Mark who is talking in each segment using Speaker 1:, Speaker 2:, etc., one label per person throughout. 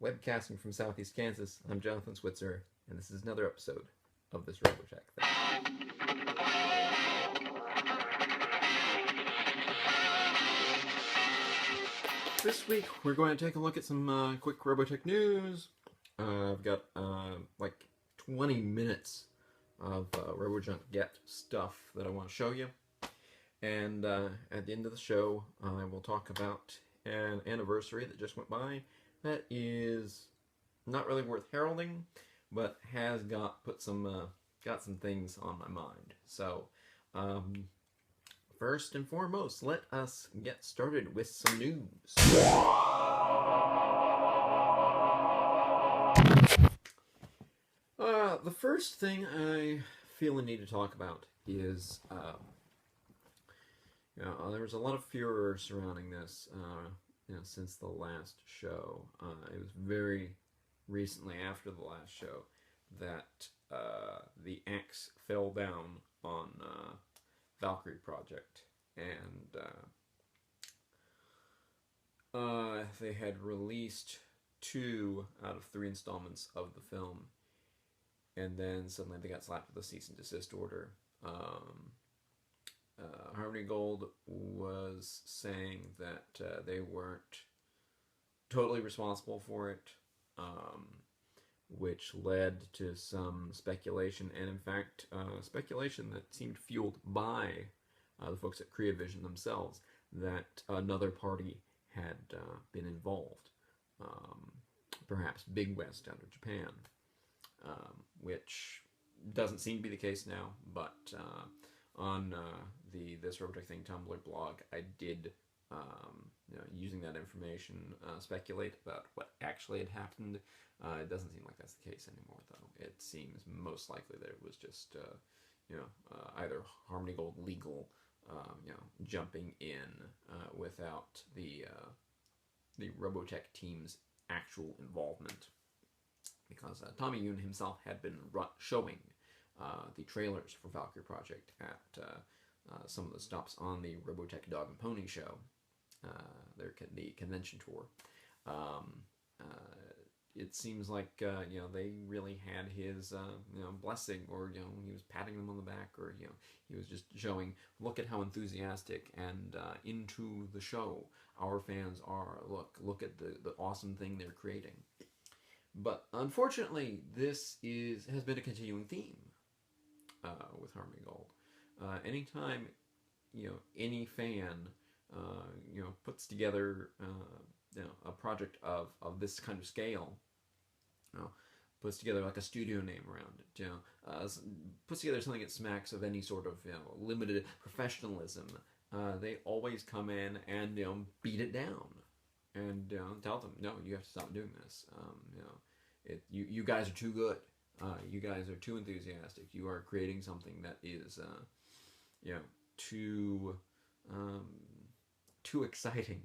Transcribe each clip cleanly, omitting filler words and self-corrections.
Speaker 1: Webcasting from Southeast Kansas, I'm Jonathan Switzer, and this is another episode of this ROBOTECH thing. This week, we're going to take a look at some quick ROBOTECH news. I've got like 20 minutes of RoboJunk Get stuff that I want to show you. And at the end of the show, I will talk about an anniversary that just went by that is not really worth heralding, but has got some things on my mind. So, first and foremost, let us get started with some news. The first thing I feel the need to talk about is, there was a lot of furor surrounding this, since the last show. It was very recently after the last show that the axe fell down on Valkyrie Project, and they had released 2 out of 3 installments of the film, and then suddenly they got slapped with a cease and desist order. Harmony Gold was saying that they weren't totally responsible for it, which led to some speculation, and in fact, speculation that seemed fueled by the folks at Creavision themselves, that another party had been involved, perhaps Big West out of Japan, which doesn't seem to be the case now, but on the This ROBOTECH Thing Tumblr blog, I did, using that information, speculate about what actually had happened. It doesn't seem like that's the case anymore, though. It seems most likely that it was just, either Harmony Gold legal, jumping in without the ROBOTECH team's actual involvement, because Tommy Yoon himself had been showing the trailers for Valkyrie Project at some of the stops on the ROBOTECH Dog and Pony show, the convention tour. It seems like they really had his blessing, or he was patting them on the back, or he was just showing, look at how enthusiastic and into the show our fans are. Look at the awesome thing they're creating. But unfortunately, this has been a continuing theme with Harmony Gold. Anytime any fan puts together a project of this kind of scale, puts together like a studio name around it, puts together something that smacks of any sort of limited professionalism, they always come in and beat it down and tell them, no, you have to stop doing this. You guys are too good. You guys are too enthusiastic. You are creating something that is, too exciting,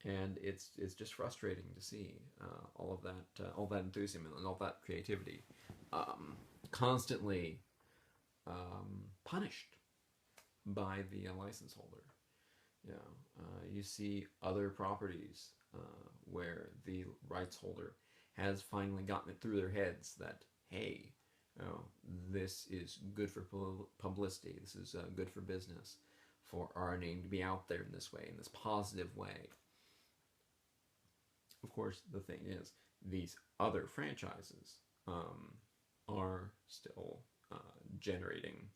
Speaker 1: and it's just frustrating to see all that enthusiasm and all that creativity constantly punished by the license holder. You see other properties where the rights holder has finally gotten it through their heads that, hey, this is good for publicity, this is good for business, for our name to be out there in this way, in this positive way. Of course, the thing is, these other franchises are still generating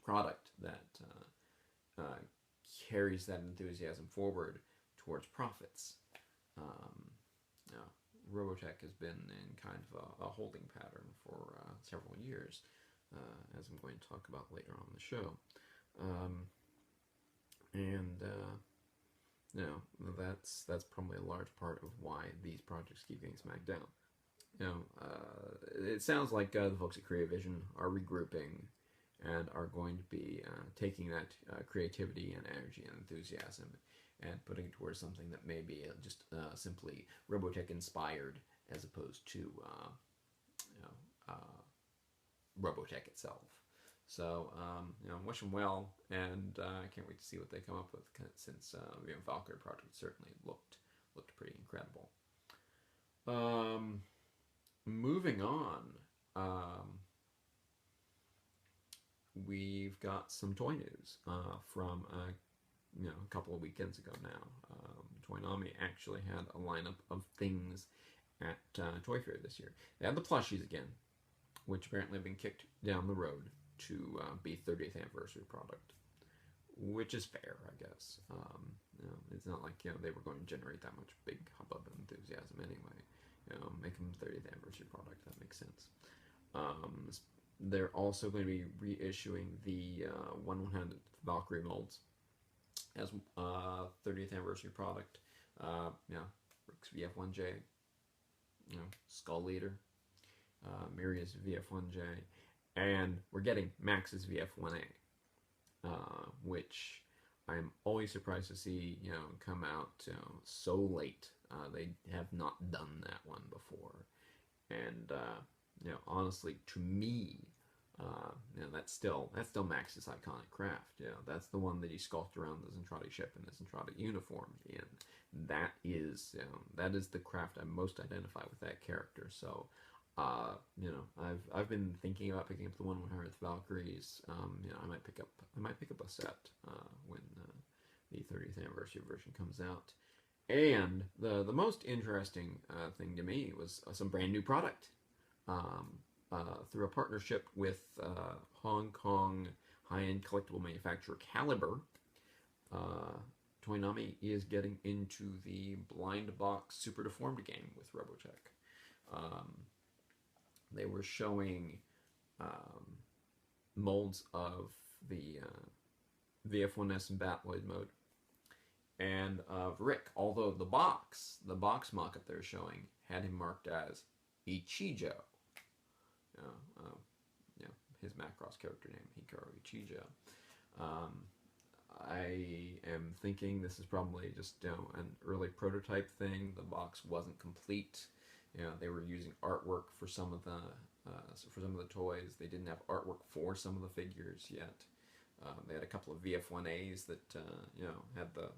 Speaker 1: product that carries that enthusiasm forward towards profits. ROBOTECH has been in kind of a holding pattern for several years, as I'm going to talk about later on in the show. That's probably a large part of why these projects keep getting smacked down. It sounds like the folks at Creavision are regrouping and are going to be taking that creativity and energy and enthusiasm and putting it towards something that may be just simply ROBOTECH inspired, as opposed to ROBOTECH itself. So, wish them well, and I can't wait to see what they come up with, since Valkyrie Project certainly looked pretty incredible. Um, moving on, um, we've got some toy news from a couple of weekends ago now. Toynami actually had a lineup of things at Toy Fair this year. They had the plushies again, which apparently have been kicked down the road to be 30th anniversary product, which is fair, I guess. It's not like they were going to generate that much big hubbub and enthusiasm anyway. Make them 30th anniversary product. That makes sense. They're also going to be reissuing the 1/100th Valkyrie molds as 30th anniversary product. Rick's VF1J, Skull Leader, Miria's VF1J, and we're getting Max's VF1A, which I'm always surprised to see come out so late. They have not done that one before, and honestly, to me, that's still Max's iconic craft. That's the one that he sculpted around the Zentradi ship and the Zentradi uniform in. That is the craft I most identify with that character. So, I've been thinking about picking up the 1/100th Valkyries. I might pick up a set when the 30th anniversary version comes out. And the most interesting thing to me was some brand new product. Through a partnership with Hong Kong high-end collectible manufacturer Caliber, Toynami is getting into the blind box super deformed game with ROBOTECH. They were showing molds of the VF1S and Batloid mode, and of Rick. Although the box mock-up they're showing had him marked as Ichijo. His Macross character name, Hikaru Ichijo. I am thinking this is probably just an early prototype thing. The box wasn't complete. They were using artwork for some of the toys. They didn't have artwork for some of the figures yet. They had a couple of VF1As that had the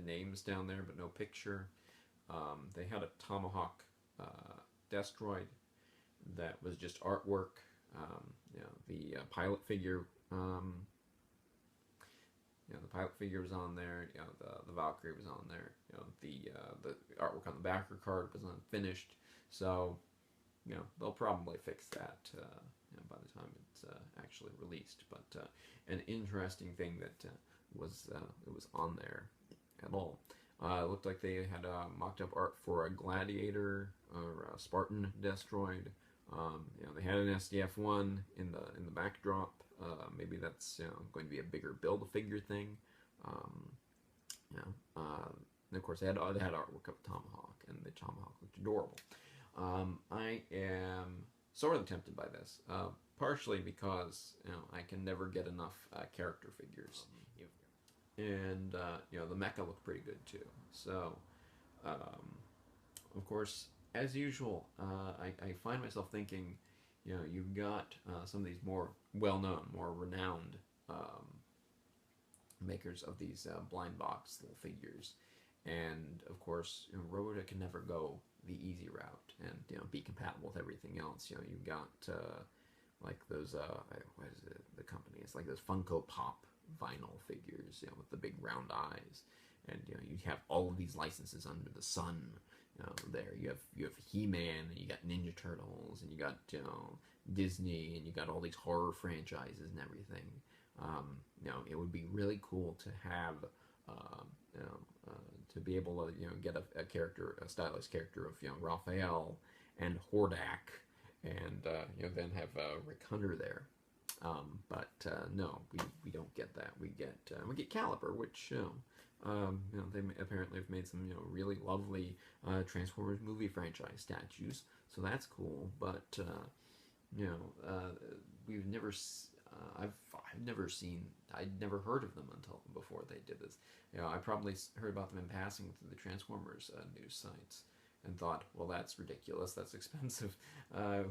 Speaker 1: names down there but no picture. They had a Tomahawk Destroid that was just artwork. The pilot figure. The pilot figure was on there. The Valkyrie was on there. The artwork on the backer card was unfinished. So, they'll probably fix that by the time it's actually released. But an interesting thing that was on there at all. It looked like they had mocked up art for a Gladiator or a Spartan Destroid. They had an SDF-1 in the backdrop. Maybe that's going to be a bigger Build-A-Figure thing. And of course they had artwork of Tomahawk, and the Tomahawk looked adorable. I am sort of tempted by this, partially because I can never get enough character figures, and the mecha looked pretty good too. So, of course, as usual, I find myself thinking, you've got some of these more well-known, more renowned makers of these blind box little figures, and of course, ROBOTECH can never go the easy route and be compatible with everything else. You've got like those what is it? The company? It's like those Funko Pop vinyl figures, with the big round eyes, and you have all of these licenses under the sun. There you have He-Man, and you got Ninja Turtles, and you got Disney, and you got all these horror franchises and everything. It would be really cool to have to be able to get a character, a stylized character of Raphael and Hordak, and then have Rick Hunter there. But no, we don't get that. We get Caliber, which they apparently have made some really lovely Transformers movie franchise statues, so that's cool. But we've never. I'd never heard of them until before they did this. I probably heard about them in passing through the Transformers news sites and thought, well, that's ridiculous. That's expensive.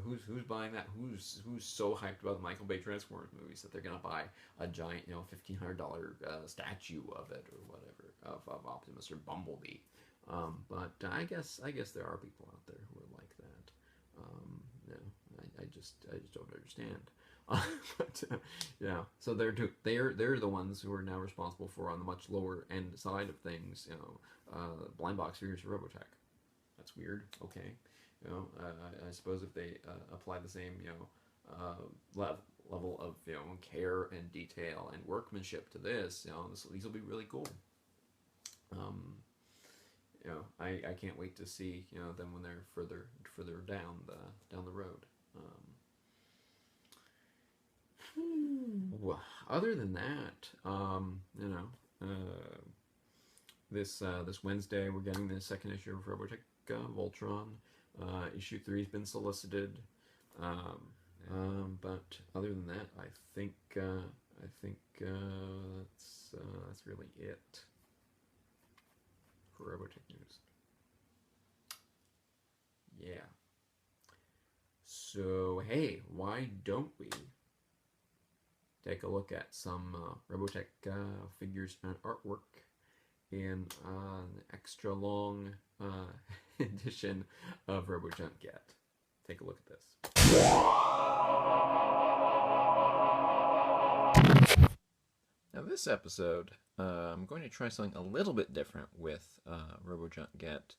Speaker 1: Who's buying that? Who's so hyped about the Michael Bay Transformers movies that they're gonna buy a giant $1,500 statue of it or whatever of Optimus or Bumblebee? But I guess there are people out there who are like that. You know, I just don't understand. But so they're the ones who are now responsible for, on the much lower end side of things, blind box figures for Robotech. That's weird. Okay, I suppose if they apply the same level of care and detail and workmanship to this, these will be really cool. I can't wait to see them when they're further down the road. Other than that, this Wednesday we're getting the second issue of Robotech Voltron. Issue 3 has been solicited, but other than that, I think that's really it for Robotech news. Yeah. So hey, why don't we take a look at some Robotech figures and artwork in an extra long edition of RoboJunk Get. Take a look at this. Now this episode, I'm going to try something a little bit different with RoboJunk Get.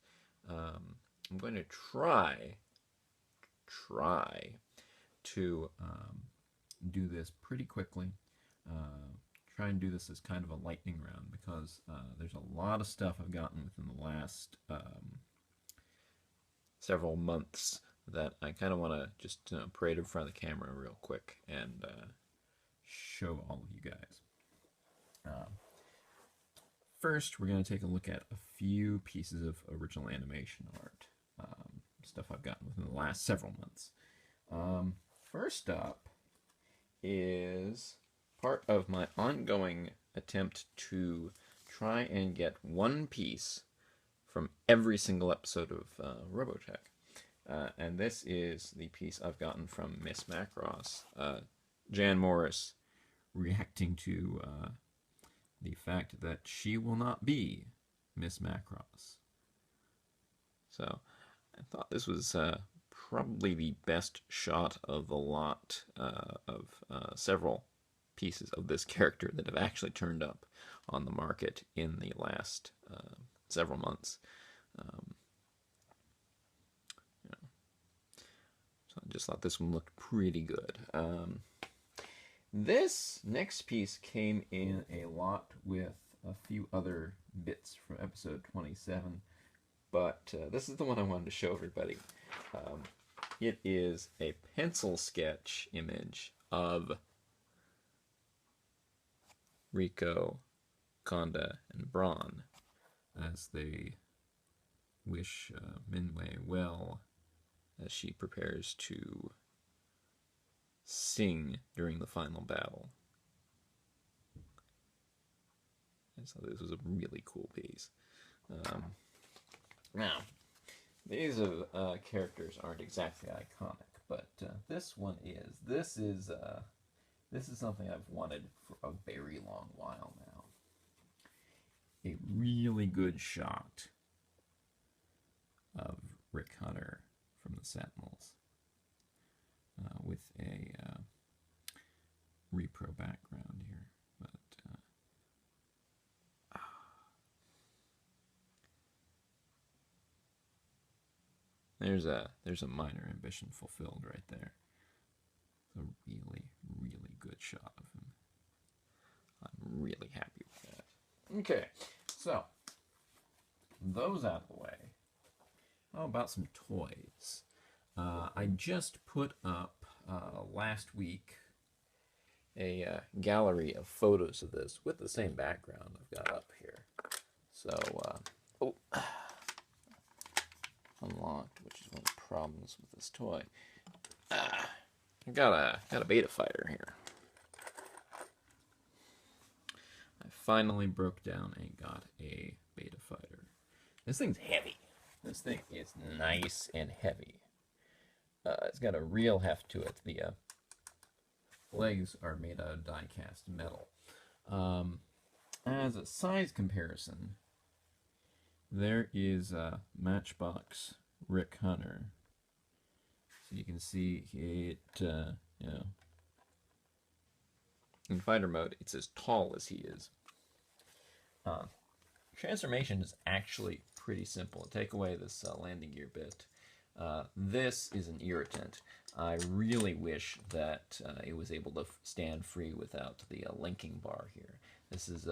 Speaker 1: I'm going to try to do this pretty quickly. Try and do this as kind of a lightning round, because there's a lot of stuff I've gotten within the last several months that I kind of want to just parade in front of the camera real quick and show all of you guys. First, we're going to take a look at a few pieces of original animation art, stuff I've gotten within the last several months. First up is part of my ongoing attempt to try and get one piece from every single episode of Robotech. And this is the piece I've gotten from Miss Macross. Jan Morris reacting to the fact that she will not be Miss Macross. So I thought this was probably the best shot of the lot of several pieces of this character that have actually turned up on the market in the last several months. So I just thought this one looked pretty good. This next piece came in a lot with a few other bits from episode 27, but this is the one I wanted to show everybody. It is a pencil sketch image of Rico, Conda, and Braun as they wish Minwei well as she prepares to sing during the final battle. I thought this was a really cool piece. Now, these characters aren't exactly iconic, but this one is. This is something I've wanted for a very long while now. A really good shot of Rick Hunter from the Sentinels with a repro background here, but there's a minor ambition fulfilled right there. It's a really, really good shot of him. I'm really happy with that. Okay, so those out of the way. How about some toys? I just put up last week a gallery of photos of this with the same background I've got up here. So, unlocked, which is one of the problems with this toy. I got a beta fighter here. I finally broke down and got a beta fighter. This thing's heavy. This thing is nice and heavy. It's got a real heft to it. The legs are made out of die-cast metal. As a size comparison, there is Matchbox Rick Hunter. So you can see it, you know, in fighter mode, it's as tall as he is. Transformation is actually pretty simple. Take away this landing gear bit. This is an irritant. I really wish that it was able to stand free without the linking bar here. This is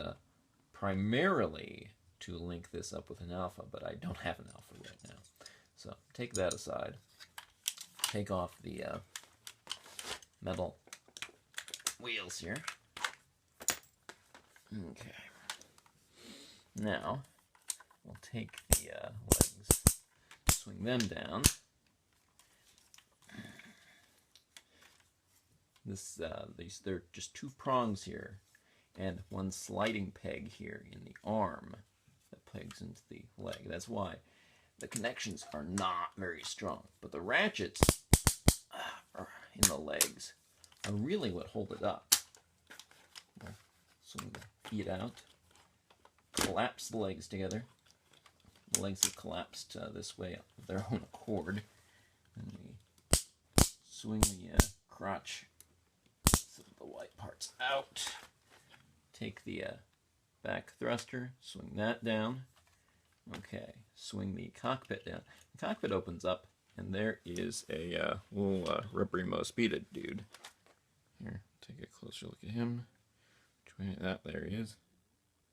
Speaker 1: primarily to link this up with an alpha, but I don't have an alpha right now. So take that aside. Take off the metal wheels here. Okay. Now, we'll take the legs, swing them down. They're just two prongs here, and one sliding peg here in the arm that pegs into the leg. That's why the connections are not very strong, but the ratchets in the legs are really what hold it up. Swing the feet out, collapse the legs together. The legs have collapsed this way of their own accord. And we swing the crotch, some of the white parts out. Take the back thruster, swing that down. Okay, swing the cockpit down. The cockpit opens up, and there is a little rubbery speeded dude. Here, take a closer look at him. There he is.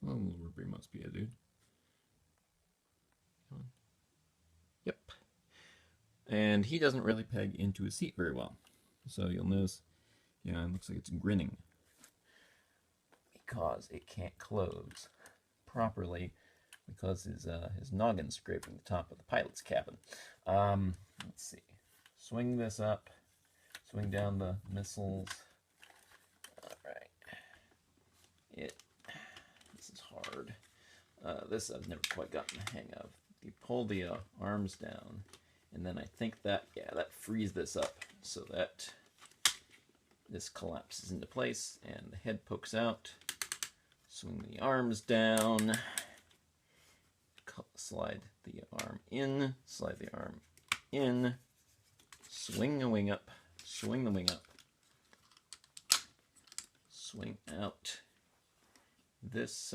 Speaker 1: Oh, little rubbery speeded dude. Yep. And he doesn't really peg into his seat very well. So you'll notice, yeah, it looks like it's grinning. Because it can't close properly, because his noggin's scraping the top of the pilot's cabin. Let's see. Swing this up. Swing down the missiles. Alright. This is hard. This I've never quite gotten the hang of. You pull the arms down, and then I think that frees this up so that this collapses into place, and the head pokes out. Swing the arms down, slide the arm in, slide the arm in, swing the wing up, swing the wing up, swing out. This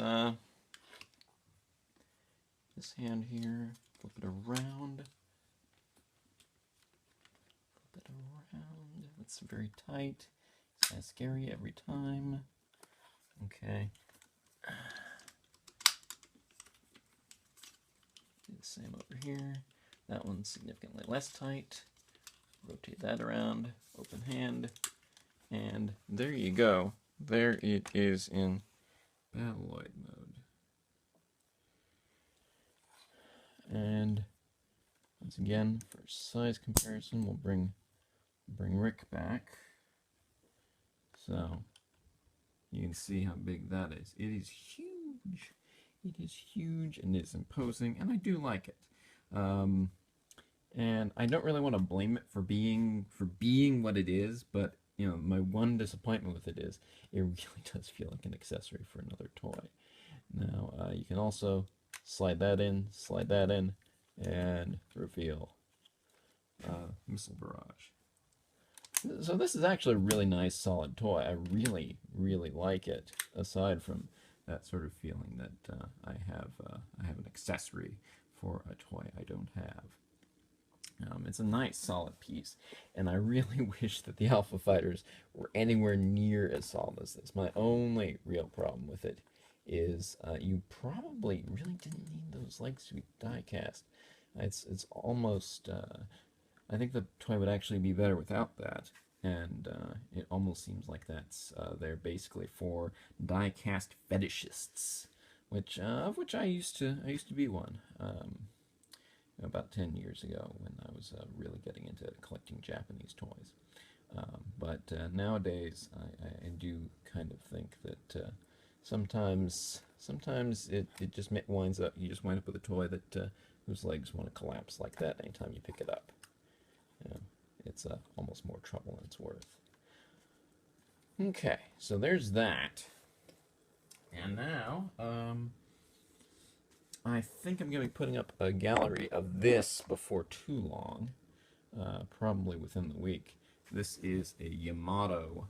Speaker 1: this hand here, flip it around, flip it around. It's very tight. It's kind of scary every time. Okay. Do the same over here. That one's significantly less tight. Rotate that around, open hand, and there you go. There it is in Battloid mode. And once again, for size comparison, we'll bring Rick back. So you can see how big that is. It is huge. It is huge and it's imposing, and I do like it. And I don't really want to blame it for being what it is, but you know, my one disappointment with it is it really does feel like an accessory for another toy. Now you can also slide that in, and reveal missile barrage. So this is actually a really nice, solid toy. I really, really like it. Aside from that sort of feeling that I have an accessory for a toy I don't have. It's a nice, solid piece, and I really wish that the Alpha Fighters were anywhere near as solid as this. My only real problem with it is you probably really didn't need those legs to be die-cast. It's almost... I think the toy would actually be better without that, and it almost seems like that's they're basically for die-cast fetishists, which of which I used to be one. About 10 years ago when I was really getting into collecting Japanese toys. But nowadays I do kind of think that sometimes it just winds up, you just wind up with a toy that whose legs want to collapse like that anytime you pick it up. You know, it's almost more trouble than it's worth. Okay, so there's that. And now, I think I'm going to be putting up a gallery of this before too long, probably within the week. This is a Yamato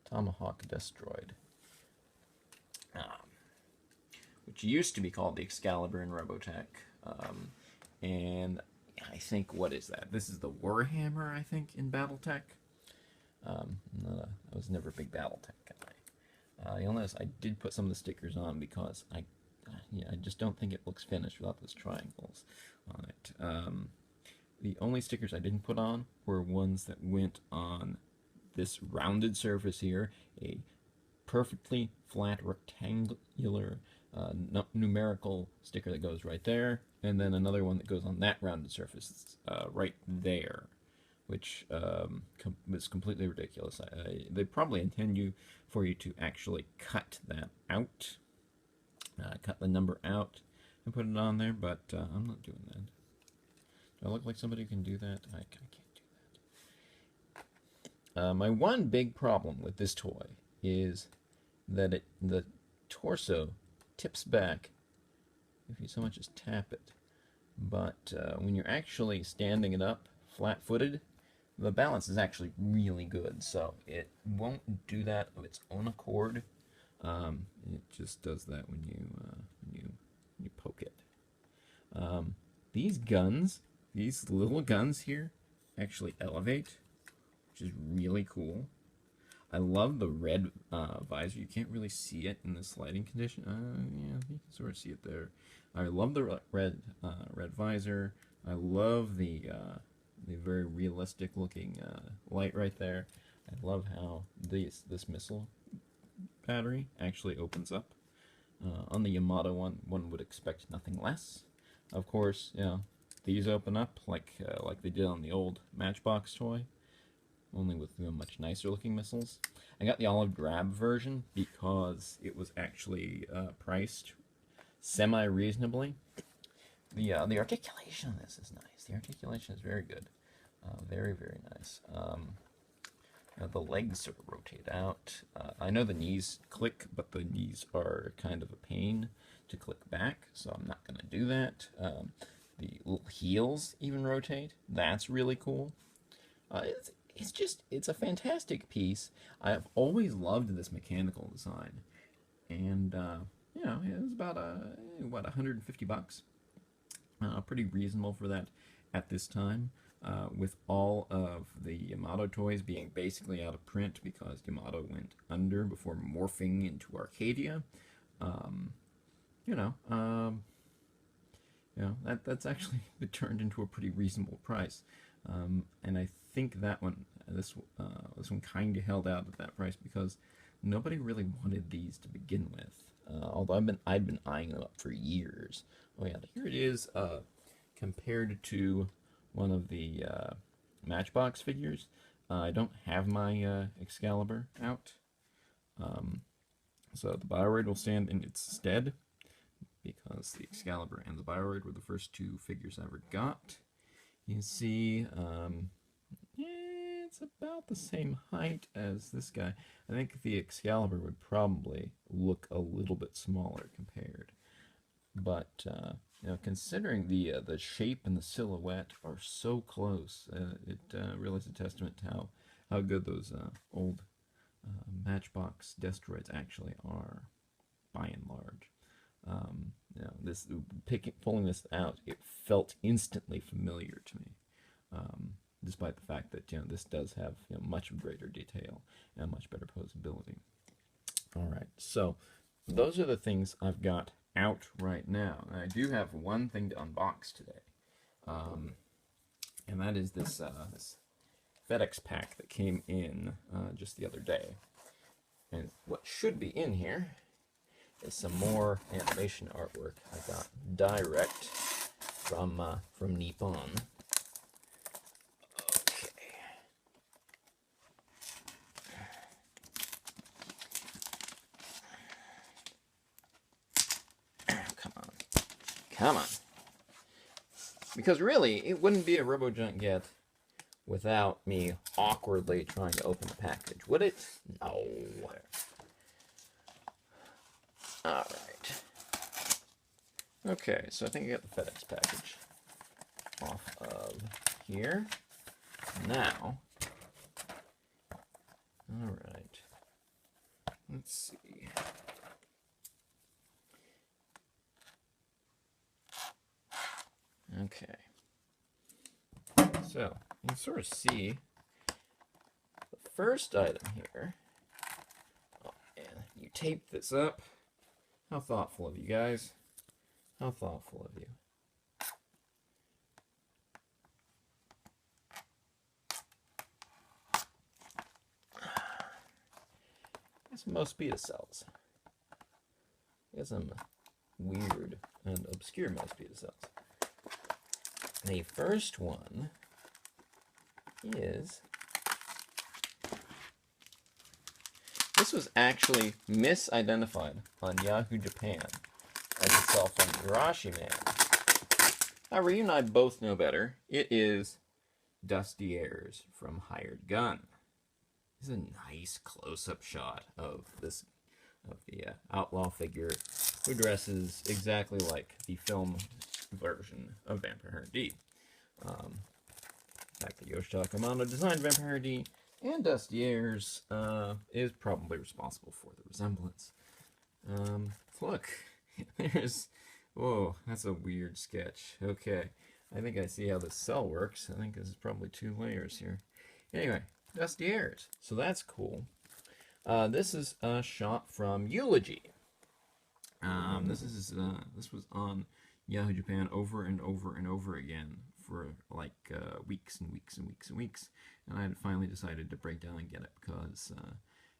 Speaker 1: Tomahawk Destroid, which used to be called the Excalibur in Robotech, and I think, what is that? This is the Warhammer, I think, in Battletech. I was never a big Battletech guy. You'll notice I did put some of the stickers on because I just don't think it looks finished without those triangles on it. The only stickers I didn't put on were ones that went on this rounded surface here, a perfectly flat rectangular numerical sticker that goes right there, and then another one that goes on that rounded surface right there, which was completely ridiculous. They probably intend for you to actually cut that out, cut the number out and put it on there, but I'm not doing that. Do I look like somebody who can do that? I can't do that. My one big problem with this toy is that the torso tips back if you so much as tap it. But when you're actually standing it up flat-footed, the balance is actually really good, so it won't do that of its own accord. It just does that when you poke it. These guns, these little guns here, actually elevate, which is really cool. I love the red visor. You can't really see it in this lighting condition. Yeah, you can sort of see it there. I love the red visor. I love the very realistic looking light right there. I love how this missile battery actually opens up. On the Yamato one would expect nothing less. Of course, these open up like they did on the old Matchbox toy, only with much nicer looking missiles. I got the olive drab version because it was actually priced semi-reasonably. The articulation on this is nice. The articulation is very good. Very, very nice. The legs sort of rotate out. I know the knees click, but the knees are kind of a pain to click back, so I'm not going to do that. The little heels even rotate. That's really cool. It's a fantastic piece. I've always loved this mechanical design, and it was about $150. Pretty reasonable for that at this time. With all of the Yamato toys being basically out of print because Yamato went under before morphing into Arcadia, that's actually turned into a pretty reasonable price. And I think this one kind of held out at that price because nobody really wanted these to begin with. Although I'd been eyeing them up for years. Oh yeah, here it is, compared to one of the Matchbox figures. I don't have my Excalibur out, so the Bioroid will stand in its stead because the Excalibur and the Bioroid were the first two figures I ever got. You see, it's about the same height as this guy. I think the Excalibur would probably look a little bit smaller compared, but considering the shape and the silhouette are so close, it really is a testament to how good those old Matchbox Destroids actually are, by and large. Pulling this out, it felt instantly familiar to me, despite the fact that this does have much greater detail and much better posability. All right, so those are the things I've got out right now. And I do have one thing to unbox today, and that is this Fedex Pack that came in just the other day. And what should be in here is some more animation artwork I got direct from Nippon. Come on. Because really, it wouldn't be a RoboJunk yet without me awkwardly trying to open the package, would it? No. Alright. Okay, so I think I got the FedEx package off of here. Now, alright, let's see. Okay, so you can sort of see the first item here. Oh, and you tape this up. How thoughtful of you guys. How thoughtful of you. That's most beta cells. Got some weird and obscure most beta cells. The first one is... This was actually misidentified on Yahoo Japan as a cell from Urashi Man. However, you and I both know better. It is Dusty Airs from Hired Gun. This is a nice close-up shot of the outlaw figure who dresses exactly like the film version of Vampire Hunter D. The fact that Yoshitaka Amano designed Vampire Hunter D and Dusty Airs is probably responsible for the resemblance. Look, there's... Whoa, that's a weird sketch. Okay, I think I see how this cell works. I think this is probably 2 layers here. Anyway, Dusty Airs. So that's cool. This is a shot from Eulogy. This was on Yahoo Japan over and over and over again for like weeks and weeks and weeks and weeks, and I had finally decided to break down and get it because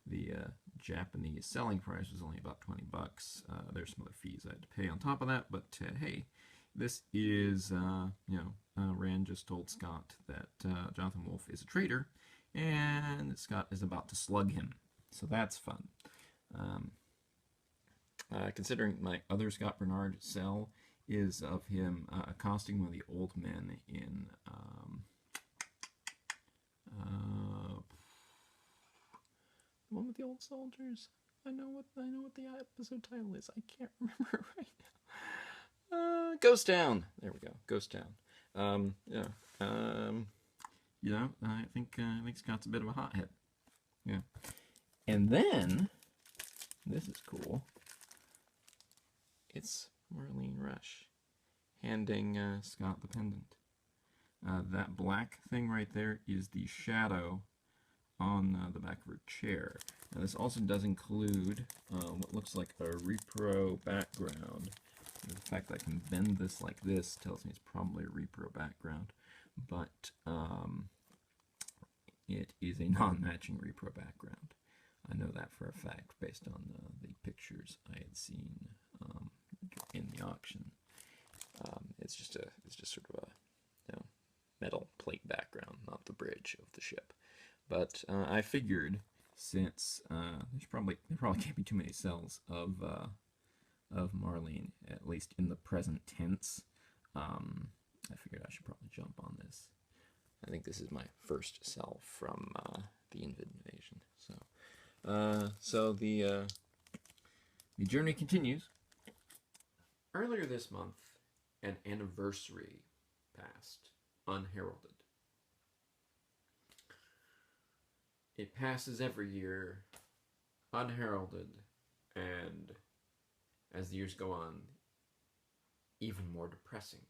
Speaker 1: the Japanese selling price was only about $20. There's some other fees I had to pay on top of that, but hey, this is Rand just told Scott that Jonathan Wolfe is a traitor, and Scott is about to slug him, so that's fun. Considering my other Scott Bernard cell is of him accosting one of the old men in one with the old soldiers. I know what the episode title is. I can't remember right now. Ghost Town. There we go. Ghost Town. I think Scott's a bit of a hothead. Yeah. And then this is cool. It's Marlene Rush handing Scott the pendant. That black thing right there is the shadow on the back of her chair. Now this also does include what looks like a repro background. The fact that I can bend this like this tells me it's probably a repro background, but it is a non-matching repro background. I know that for a fact based on the pictures I had seen in the auction. It's just sort of a metal plate background, not the bridge of the ship. But I figured since there probably can't be too many cells of Marlene, at least in the present tense. I figured I should probably jump on this. I think this is my first cell from the invasion. So the journey continues. Earlier this month, an anniversary passed, unheralded. It passes every year, unheralded, and as the years go on, even more depressing.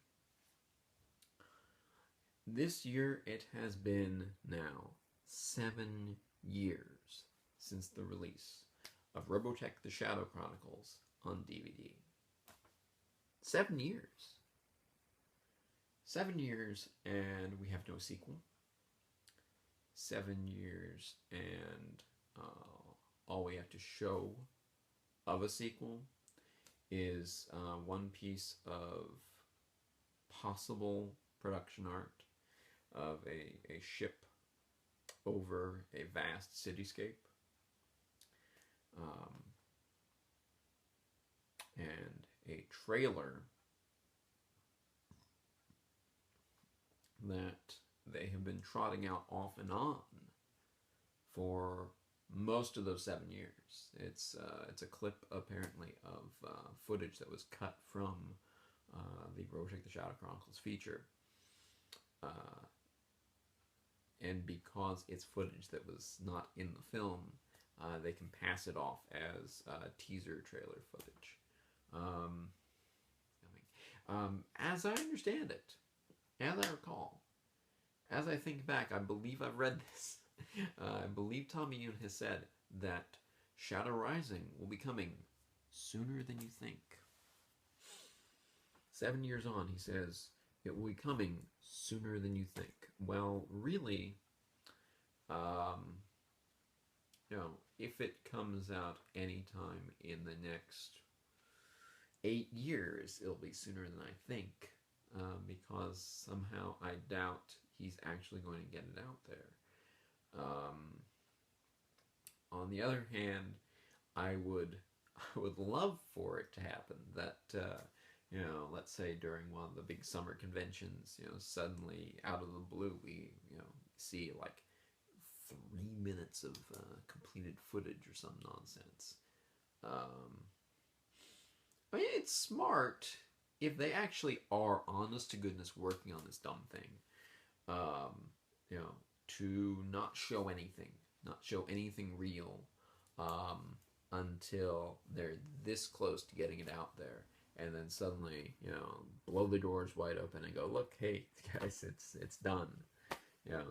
Speaker 1: This year it has been now 7 years since the release of ROBOTECH: The Shadow Chronicles on DVD. 7 years. 7 years and we have no sequel. 7 years and all we have to show of a sequel is one piece of possible production art of a ship over a vast cityscape, and a trailer that they have been trotting out off and on for most of those 7 years. It's a clip apparently of footage that was cut from the ROBOTECH The Shadow Chronicles feature. And because it's footage that was not in the film, they can pass it off as teaser trailer footage. As I understand it, as I recall, as I think back, I believe I've read this. I believe Tommy Yoon has said that Shadow Rising will be coming sooner than you think. 7 years on, he says, it will be coming sooner than you think. Well, really, if it comes out anytime in the next 8 years, it'll be sooner than I think, because somehow I doubt he's actually going to get it out there. On the other hand, I would love for it to happen that, let's say during one of the big summer conventions, suddenly out of the blue, we, see like 3 minutes of completed footage or some nonsense. I mean, it's smart if they actually are honest to goodness working on this dumb thing. To not show anything real until they're this close to getting it out there, and then suddenly, blow the doors wide open and go, look, hey guys, it's done.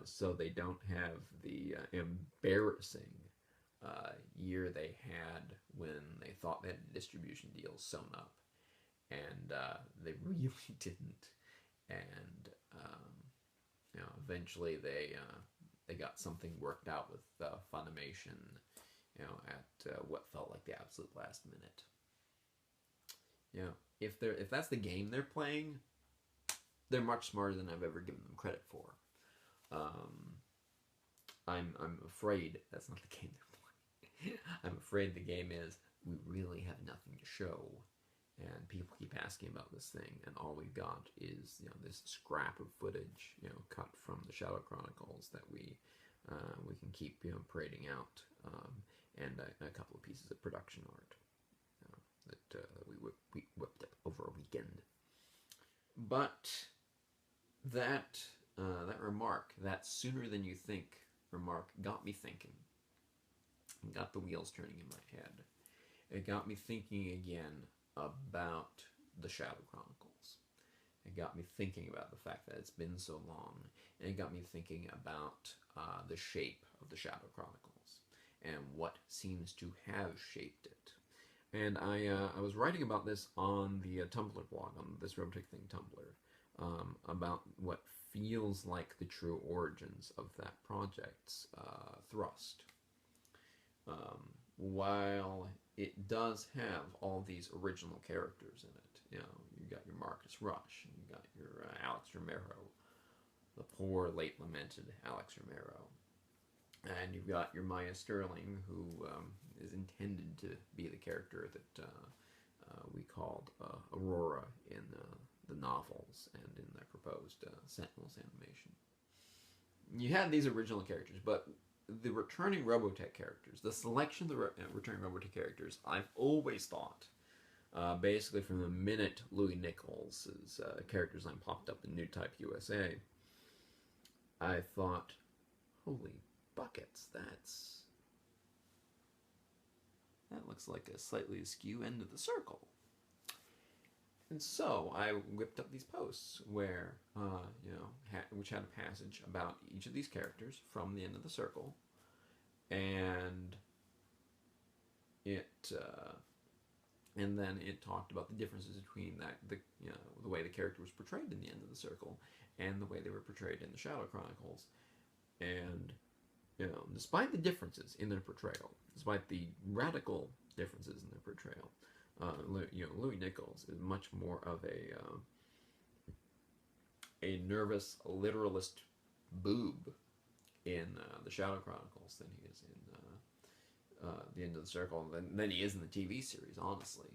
Speaker 1: So they don't have the embarrassing year they had when they thought they had a distribution deal sewn up, and they really didn't. And eventually they got something worked out with Funimation, at what felt like the absolute last minute. If that's the game they're playing, they're much smarter than I've ever given them credit for. I'm afraid that's not the game they're playing. I'm afraid the game is, we really have nothing to show, and people keep asking about this thing, and all we've got is this scrap of footage cut from the Shadow Chronicles that we can keep parading out, and a couple of pieces of production art that we whipped up over a weekend. But that remark, that sooner than you think remark, got me thinking. It got the wheels turning in my head. It got me thinking again about the Shadow Chronicles. It got me thinking about the fact that it's been so long. And it got me thinking about the shape of the Shadow Chronicles and what seems to have shaped it. And I was writing about this on the Tumblr blog, on this ROBOTECH Thing Tumblr, about what feels like the true origins of that project's thrust. While it does have all these original characters in it, you got your Marcus Rush, and you got your Alex Romero, the poor late lamented Alex Romero, and you've got your Maya Sterling, who is intended to be the character that we called Aurora in the novels and in the proposed Sentinels animation. You had these original characters, but the returning Robotech characters, the selection of the returning Robotech characters, I've always thought, basically from the minute Louis Nichols' character design popped up in New Type USA, I thought, holy buckets, that looks like a slightly askew end of the circle. And so I whipped up these posts where, which had a passage about each of these characters from the end of the circle, and and then it talked about the differences between the way the character was portrayed in the end of the circle and the way they were portrayed in the Shadow Chronicles, and despite the differences in their portrayal, despite the radical differences in their portrayal. Louis Nichols is much more of a nervous literalist boob in the Shadow Chronicles than he is in the End of the Circle, than he is in the TV series. Honestly,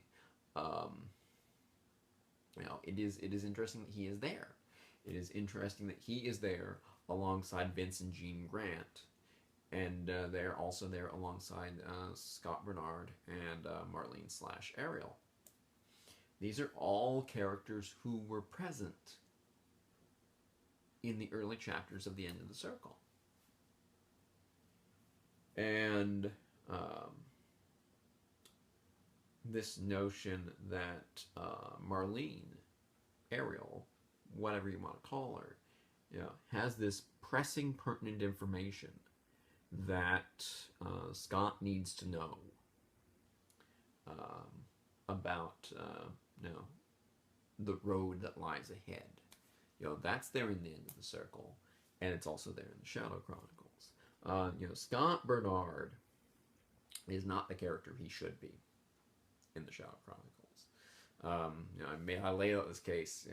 Speaker 1: it is interesting that he is there. It is interesting that he is there alongside Vince and Jean Grant. And they're also there alongside Scott Bernard and Marlene / Ariel. These are all characters who were present in the early chapters of the End of the Circle. And this notion that Marlene, Ariel, whatever you want to call her, has this pressing, pertinent information that Scott needs to know about the road that lies ahead. That's there in the End of the Circle, and it's also there in the Shadow Chronicles. Scott Bernard is not the character he should be in the Shadow Chronicles. I laid out this case,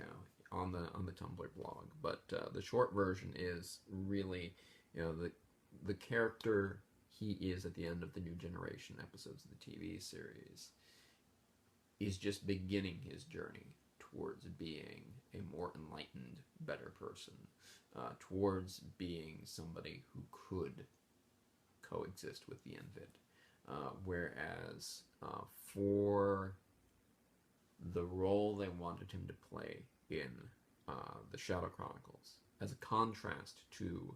Speaker 1: on the Tumblr blog, but the short version is really, the character he is at the end of the New Generation episodes of the TV series is just beginning his journey towards being a more enlightened, better person, towards being somebody who could coexist with the Invid. Whereas for the role they wanted him to play in the Shadow Chronicles, as a contrast to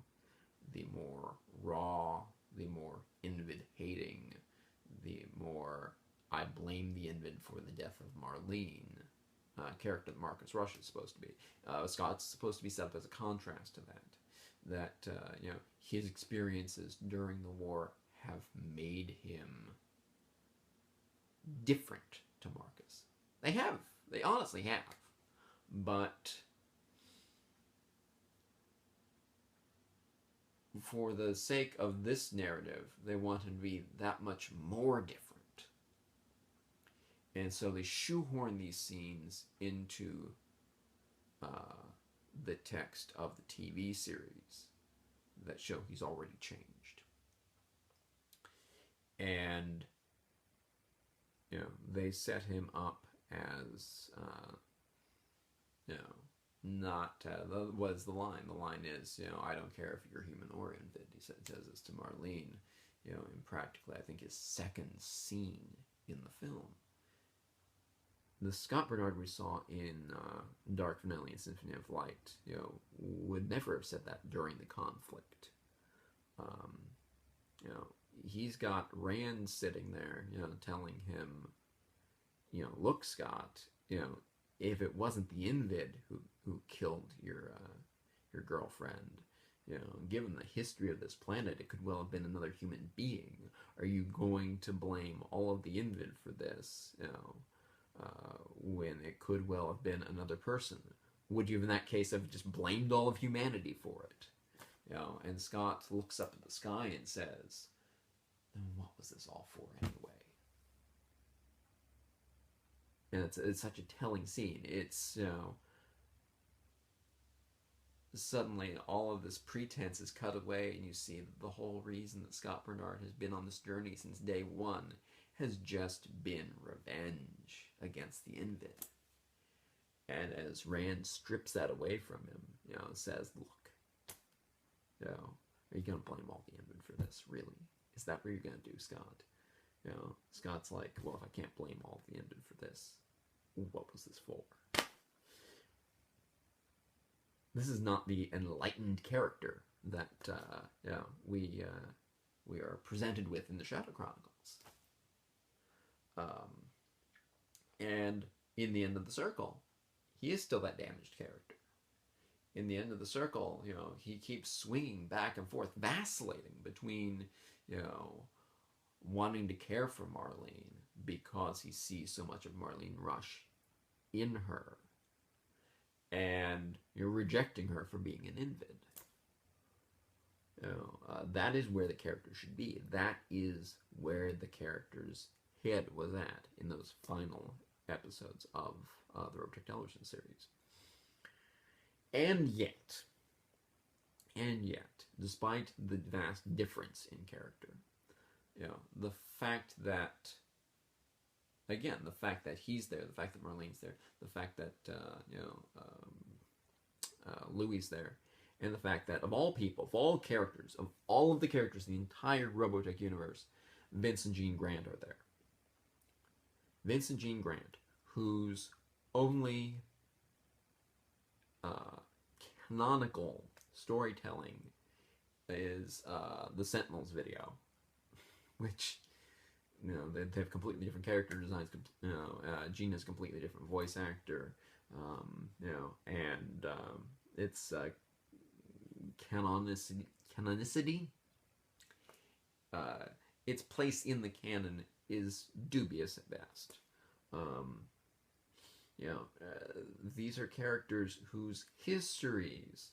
Speaker 1: the more raw, the more Invid-hating, the more I blame the Invid for the death of Marlene character that Marcus Rush is supposed to be. Scott's supposed to be set up as a contrast to that. His experiences during the war have made him different to Marcus. They have. They honestly have. But for the sake of this narrative, they want him to be that much more different. And so they shoehorn these scenes into the text of the TV series that show he's already changed. And, they set him up as, not, what is the line? The line is, I don't care if you're human or Invid. He says this to Marlene, in practically, I think, his second scene in the film. The Scott Bernard we saw in Dark Finale and Symphony of Light, would never have said that during the conflict. He's got Rand sitting there, telling him, look, Scott, if it wasn't the Invid who killed your girlfriend, given the history of this planet, it could well have been another human being. Are you going to blame all of the Invid for this, when it could well have been another person? Would you, in that case, have just blamed all of humanity for it? And Scott looks up at the sky and says, then what was this all for anyway? And it's such a telling scene. It's, suddenly all of this pretense is cut away, and you see that the whole reason that Scott Bernard has been on this journey since day one has just been revenge against the Invid. And as Rand strips that away from him, says, look, are you going to blame all the Invid for this, really? Is that what you're going to do, Scott? Scott's like, well, if I can't blame all the Invid for this, what was this for? This is not the enlightened character that we are presented with in the Shadow Chronicles. And in the End of the Circle, he is still that damaged character. In the End of the Circle, he keeps swinging back and forth, vacillating between, wanting to care for Marlene because he sees so much of Marlene Rush in her, and you're rejecting her for being an Invid. That is where the character should be. That is where the character's head was at in those final episodes of the ROBOTECH television series. And yet, despite the vast difference in character, the fact that, again, the fact that he's there, the fact that Marlene's there, the fact that, Louie's there, and the fact that of all people, of all characters, of all of the characters in the entire Robotech universe, Vince and Jean Grant are there. Vince and Jean Grant, whose only canonical storytelling is the Sentinels video, which, you know, they have completely different character designs. You know, Jean has a completely different voice actor. You know, and it's canonicity. Its place in the canon is dubious at best. You know, these are characters whose histories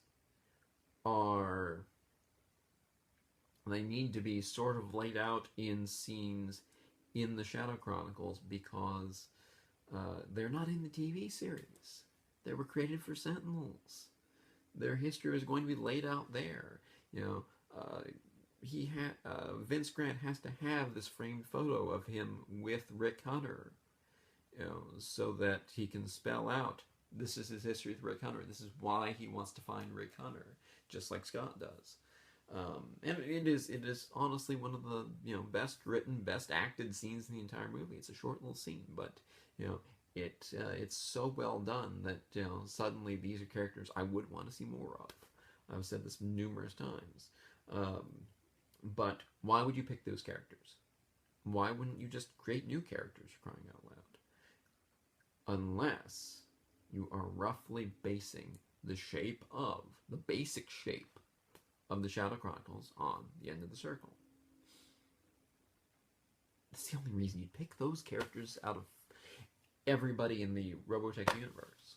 Speaker 1: are, they need to be sort of laid out in scenes in the Shadow Chronicles because they're not in the TV series. They were created for Sentinels. Their history is going to be laid out there. You know, Vince Grant has to have this framed photo of him with Rick Hunter, you know, so that he can spell out, this is his history with Rick Hunter. This is why he wants to find Rick Hunter, just like Scott does. And it is honestly one of the, you know, best written, best acted scenes in the entire movie. It's a short little scene, but, you know, it's so well done that, you know, suddenly these are characters I would want to see more of. I've said this numerous times. But why would you pick those characters? Why wouldn't you just create new characters, for crying out loud? Unless you are roughly basing the shape of, the basic shape of the Shadow Chronicles on the end of the circle. That's the only reason you'd pick those characters out of everybody in the Robotech universe.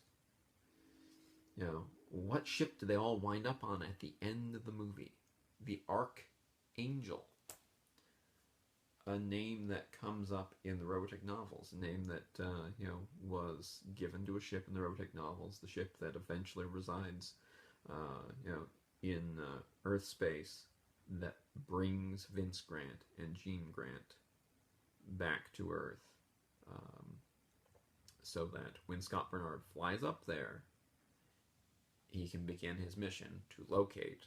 Speaker 1: You know, what ship do they all wind up on at the end of the movie? The Archangel. A name that comes up in the Robotech novels. A name that, you know, was given to a ship in the Robotech novels. The ship that eventually resides, you know, in Earth space, that brings Vince Grant and Jean Grant back to Earth. So that when Scott Bernard flies up there, he can begin his mission to locate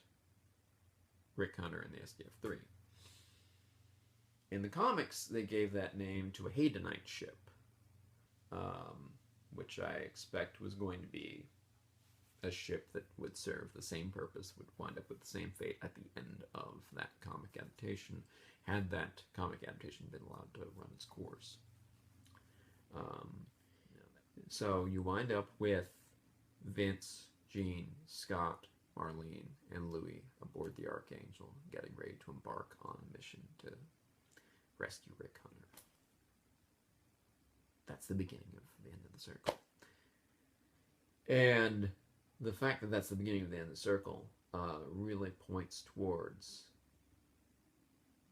Speaker 1: Rick Hunter and the SDF-3. In the comics, they gave that name to a Haydenite ship, which I expect was going to be a ship that would serve the same purpose, would wind up with the same fate at the end of that comic adaptation, had that comic adaptation been allowed to run its course. So you wind up with Vince, Jean, Scott, Marlene, and Louis aboard the Archangel, getting ready to embark on a mission to rescue Rick Hunter. That's the beginning of the end of the circle. And the fact that that's the beginning of the end of the circle really points towards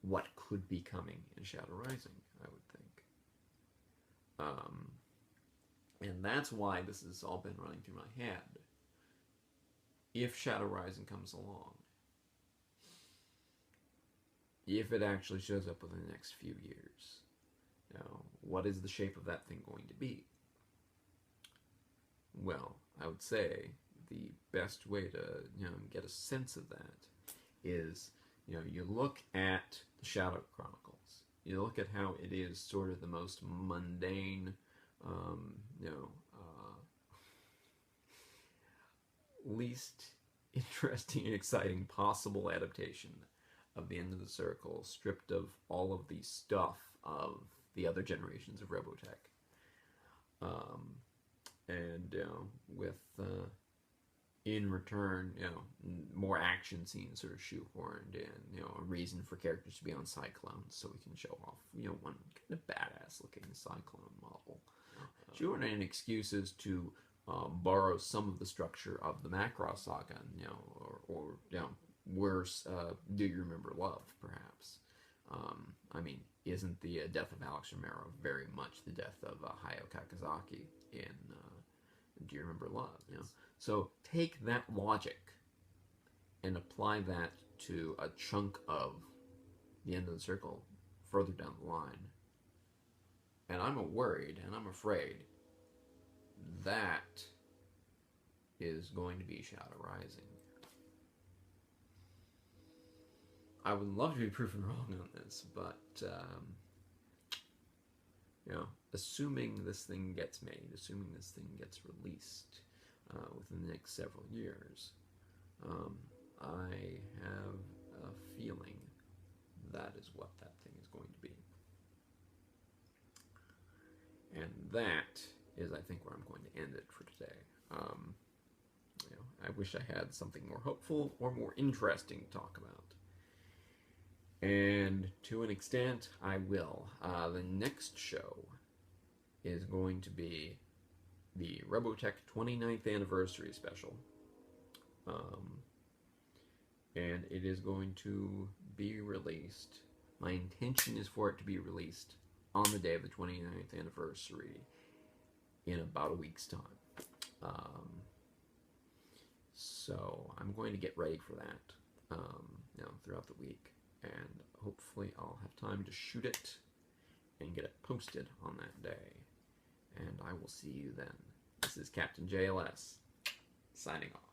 Speaker 1: what could be coming in Shadow Rising, I would think. And that's why this has all been running through my head. If Shadow Rising comes along, if it actually shows up within the next few years, you know, what is the shape of that thing going to be? Well, I would say the best way to, you know, get a sense of that is, you know, you look at the Shadow Chronicles. You look at how it is sort of the most mundane, you know, least interesting and exciting possible adaptation of the end of the circle, stripped of all of the stuff of the other generations of Robotech. And, you know, with, in return, you know, more action scenes sort of shoehorned in, you know, a reason for characters to be on Cyclones, so we can show off, you know, one kind of badass looking Cyclone model. Shoehorned in excuses to borrow some of the structure of the Macross saga, you know, or you know, worse, Do You Remember Love, perhaps. I mean, isn't the death of Alex Romero very much the death of Hayao Kakazaki in Do You Remember Love? You know, so take that logic and apply that to a chunk of the end of the circle further down the line, and I'm worried and I'm afraid that is going to be Shadow Rising. I would love to be proven wrong on this, but you know, assuming this thing gets made, assuming this thing gets released within the next several years, I have a feeling that is what that thing is going to be. And that is, I think, where I'm going to end it for today. You know, I wish I had something more hopeful or more interesting to talk about. And to an extent, I will. The next show is going to be the ROBOTECH 29th anniversary special. And it is going to be released. My intention is for it to be released on the day of the 29th anniversary in about a week's time. So I'm going to get ready for that, you know, throughout the week. And hopefully I'll have time to shoot it and get it posted on that day. And I will see you then. This is Captain JLS, signing off.